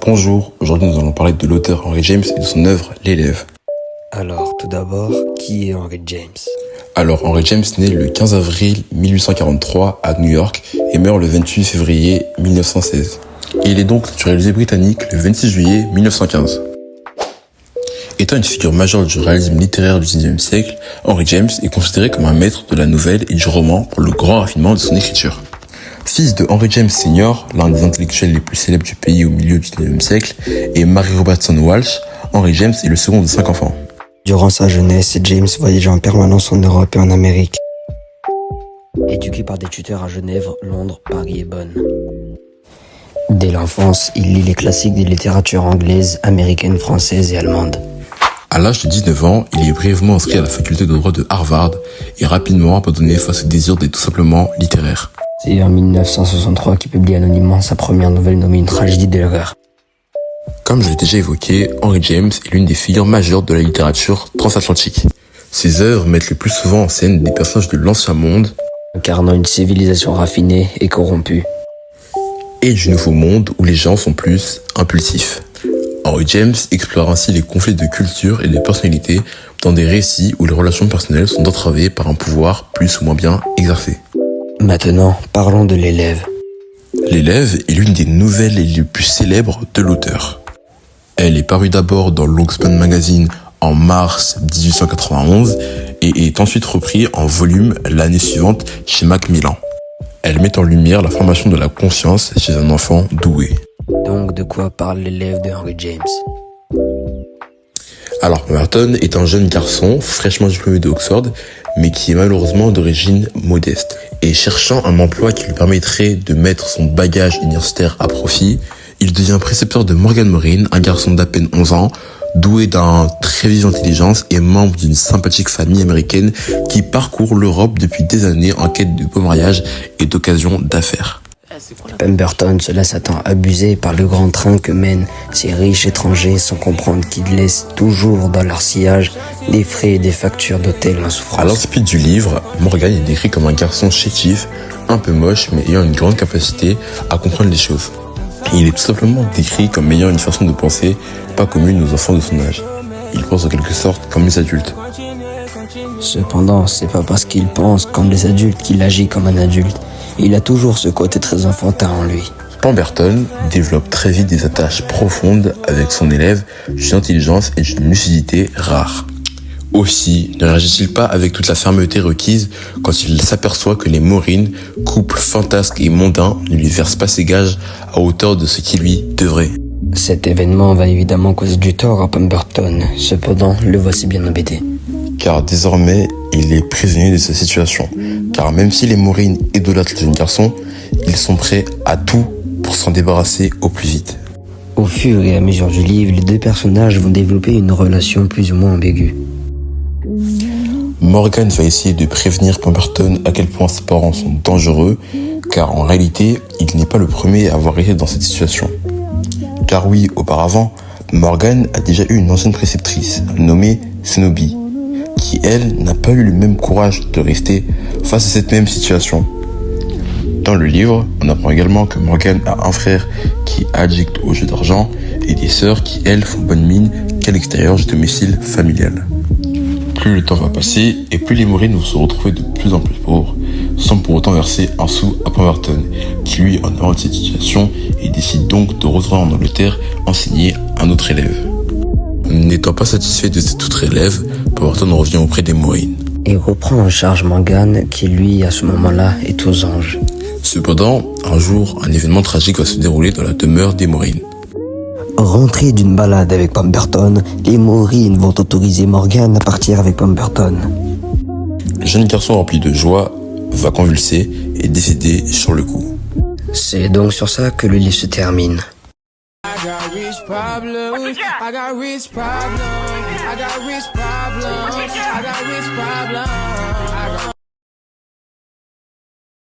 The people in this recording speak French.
Bonjour, aujourd'hui nous allons parler de l'auteur Henry James et de son œuvre L'Élève. Alors, tout d'abord, qui est Henry James? Alors, Henry James naît le 15 avril 1843 à New York et meurt le 28 février 1916. Et il est donc naturalisé britannique le 26 juillet 1915. Étant une figure majeure du réalisme littéraire du XIXe siècle, Henry James est considéré comme un maître de la nouvelle et du roman pour le grand raffinement de son écriture. Fils de Henry James Sr., l'un des intellectuels les plus célèbres du pays au milieu du XIXe siècle, et Mary Robertson Walsh, Henry James est le second de 5 enfants. Durant sa jeunesse, James voyagea en permanence en Europe et en Amérique. Éduqué par des tuteurs à Genève, Londres, Paris et Bonn. Dès l'enfance, il lit les classiques des littératures anglaises, américaines, françaises et allemandes. À l'âge de 19 ans, il est brièvement inscrit à la faculté de droit de Harvard et rapidement abandonné face au désir d'être tout simplement littéraire. C'est en 1963 qu'il publie anonymement sa première nouvelle nommée Une tragédie de l'erreur. Comme je l'ai déjà évoqué, Henry James est l'une des figures majeures de la littérature transatlantique. Ses œuvres mettent le plus souvent en scène des personnages de l'ancien monde, Incarnant une civilisation raffinée et corrompue. et du nouveau monde où les gens sont plus impulsifs. Henry James explore ainsi les conflits de culture et de personnalité dans des récits où les relations personnelles sont entravées par un pouvoir plus ou moins bien exercé. Maintenant, parlons de L'Élève. L'Élève est l'une des nouvelles les plus célèbres de l'auteur. Elle est parue d'abord dans Longspan Magazine en mars 1891 et est ensuite reprise en volume l'année suivante chez Macmillan. Elle met en lumière la formation de la conscience chez un enfant doué. Donc, de quoi parle L'Élève de Henry James? Alors, Pemberton est un jeune garçon fraîchement diplômé de Oxford, mais qui est malheureusement d'origine modeste. Et cherchant un emploi qui lui permettrait de mettre son bagage universitaire à profit, il devient précepteur de Morgan Morin, un garçon d'à peine 11 ans, doué d'un très vive intelligence et membre d'une sympathique famille américaine qui parcourt l'Europe depuis des années en quête de beaux mariages et d'occasions d'affaires. Pemberton se laisse abuser par le grand train que mènent ces riches étrangers sans comprendre qu'ils laissent toujours dans leur sillage des frais et des factures d'hôtel en À souffrance. l'inspire du livre, Morgan est décrit comme un garçon chétif, un peu moche mais ayant une grande capacité à comprendre les choses. Il est tout simplement décrit comme ayant une façon de penser pas commune aux enfants de son âge. Il pense en quelque sorte comme les adultes. Cependant, c'est pas parce qu'il pense comme les adultes qu'il agit comme un adulte. Il a toujours ce côté très enfantin en lui. Pemberton développe très vite des attaches profondes avec son élève, d'une intelligence et d'une lucidité rares. Aussi, ne réagit-il pas avec toute la fermeté requise quand il s'aperçoit que les Morin, couple fantasque et mondain, ne lui versent pas ses gages à hauteur de ce qui lui devrait. Cet événement va évidemment causer du tort à Pemberton. Cependant, le voici bien embêté. Car désormais, il est prisonnier de sa situation. Car même si les Morin idolâtrent le jeune garçon, ils sont prêts à tout pour s'en débarrasser au plus vite. Au fur et à mesure du livre, les deux personnages vont développer une relation plus ou moins ambiguë. Morgan va essayer de prévenir Pemberton à quel point ses parents sont dangereux, car en réalité, il n'est pas le premier à avoir été dans cette situation. Car oui, auparavant, Morgan a déjà eu une ancienne préceptrice, nommée Snowy, qui elle n'a pas eu le même courage de rester face à cette même situation. Dans le livre, on apprend également que Morgan a un frère qui est addict au jeu d'argent et des sœurs qui, elles, font bonne mine qu'à l'extérieur du domicile familial. Plus le temps va passer et plus les Morin vont se retrouver de plus en plus pauvres, sans pour autant verser un sou à Pemberton, qui lui en a de cette situation et décide donc de retourner en Angleterre enseigner un autre élève. N'étant pas satisfait de cet autre élève, Pemberton revient auprès des Morin. Et reprend en charge Morgan, qui lui, à ce moment-là, est aux anges. Cependant, un jour, un événement tragique va se dérouler dans la demeure des Morin. Rentré d'une balade avec Pemberton, les Morin vont autoriser Morgan à partir avec Pemberton. Le jeune garçon rempli de joie va convulser et décéder sur le coup. C'est donc sur ça que le livre se termine. I got rich problems.